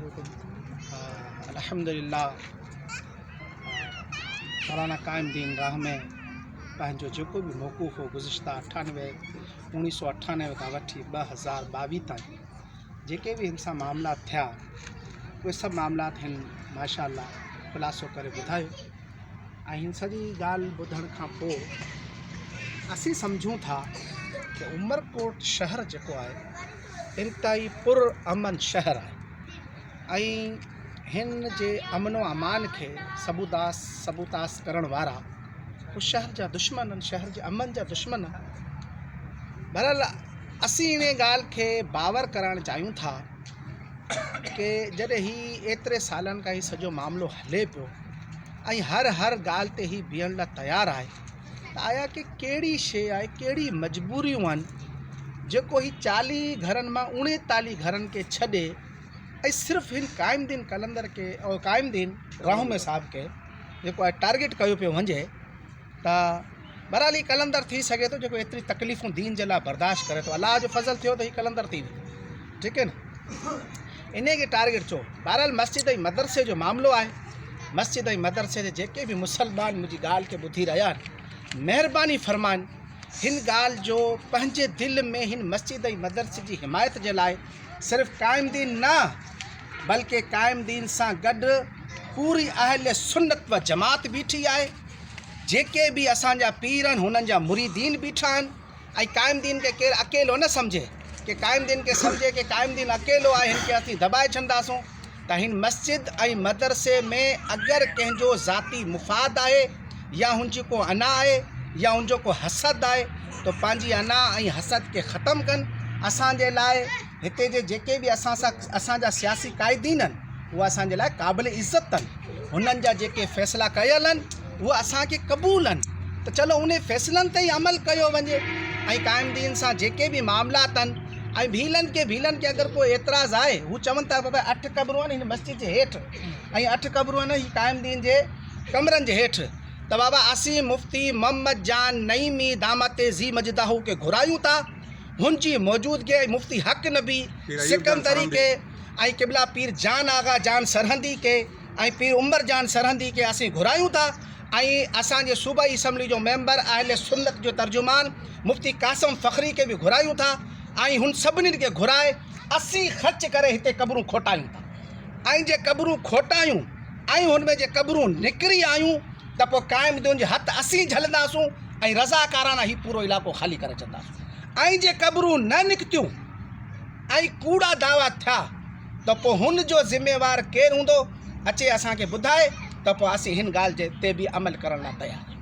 अल्हम्दुलिल्लाह मौलाना कायमुद्दीन राह में पंहिंजो जेको भी मौक़ूफ़ हो गुज़िश्ता 1998 खां वठी 2022 ताईं जेके भी हिन सां मामला थिया उहे सभु मामला हिन माशाअल्लाह ख़ुलासो करे ॿुधायो। ऐं हिन सॼी ॻाल्हि ॿुधण खां पोइ असीं सम्झूं था कि उमरकोट शहर जेको आहे इंतहाई पुर अमन शहर आहे ऐं हिन जे अमन व अमान खे सबूतास करण वारा उहो शहर जा दुश्मन आहिनि, शहर जे अमन जा दुश्मन आहिनि। बहरहाल असीं इन ॻाल्हि खे बावर करणु चाहियूं था कि जॾहिं ही एतिरे सालनि खां ही सॼो मामिलो हले पियो ऐं हर ॻाल्हि ते ही बीहण लाइ तयारु आहे त आया कि कहिड़ी शइ आहे, कहिड़ी मजबूरियूं आहिनि जेको ही 40 घरनि मां 39 घरनि खे छॾे ऐं सिर्फ़ु हिन कायमुद्दीन कलंदर के और कायमुद्दीन राहुमे साहब के जेको आहे टारगेट कयो पियो वञे त बहरहाल ही कलंदर थी सघे थो जेको एतिरी तकलीफ़ूं दीन जे लाइ बर्दाश्त करे थो। अलाह जो फज़ल थियो त ही कलंदर थी वियो, ठीकु है न, इन खे टारगेट चओ। बहरहाल मस्जिद ऐं मदरसे जो मामिलो आहे। मस्जिद ऐं मदरसे जे जेके भी मुसलमान मुंहिंजी ॻाल्हि खे ॿुधी रहिया आहिनि महिरबानी फ़रमाइनि हिन ॻाल्हि जो पंहिंजे दिलि में हिन मस्जिद ऐं मदरसे जी हिमायत जे लाइ सिर्फ़ु कायमुद्दीन न बल्कि कायमुद्दीन सां गॾु पूरी अहल सुन्नत व जमात बीठी आहे। जेके भी असांजा पीर आहिनि हुननि जा मुरीदीन बीठा आहिनि ऐं कायमुद्दीन खे केरु अकेलो न सम्झे कि कायमुद्दीन खे सम्झे कि कायमुद्दीन अकेलो आहे, हिन खे असीं दॿाए छॾंदासूं। त हिन मस्जिद ऐं मदरसे में अगरि कंहिंजो ज़ाती मुफ़ाद आहे या हुनजी को अना आहे या हुनजो को हसद आहे तो पंहिंजी अना ऐं हसद खे ख़तमु कनि। असांजे लाइ हिते जे जेके भी असांजा सियासी क़ाइदीन आहिनि उहे असांजे लाइ क़ाबिल इज़त आहिनि। हुननि जा जेके फ़ैसिला कयल आहिनि उहे असांखे क़बूल आहिनि त चलो उन फ़ैसिलनि ते ई अमल कयो वञे। ऐं कायमुद्दीन सां जेके भी मामलात आहिनि ऐं भीलनि खे अगरि कोई एतिराज़ आहे हू चवनि था बाबा 8 क़बरूं आहिनि हिन मस्जिद जे हेठि ऐं 8 क़बरूं आहिनि ही कायमुद्दीन जे कमरनि जे हेठि त बाबा असीं मुफ़्ती मोहम्मद जान नईमी दामत ज़ी मजदाहू के घुरायूं था। हुनजी मौजूदगी मुफ़्ती हक़ नबी सिकंदरी के ऐं क़िबला पीर जान आगा जान सरहंदी के ऐं पीर उमर जान सरहंदी के असीं घुरायूं था ऐं असांजे सूबाई असम्बली जो मेंबर अहल सुन्नत जो तर्जुमान मुफ़्ती कासिम फ़खरी के भी घुरायूं था ऐं हुन सभिनीनि खे घुराए असीं ख़र्च करे हिते क़बरूं खोटायूं था ऐं जे क़बरूं खोटायूं ऐं हुन में जे क़बरूं निकिरी आयूं त पोइ कायमुद्दीन जे हथ असीं झलंदासूं ऐं रज़ाकाराना ही पूरो इलाइक़ो ख़ाली करे छॾंदासूं। ऐं जे क़बरूं न निकितियूं ऐं कूड़ा दावा थिया त पोइ हुन जो ज़िम्मेवार केरु हूंदो अचे असांखे ॿुधाए त पोइ असीं हिन ॻाल्हि जे ते बि अमल करण लाइ तयारु।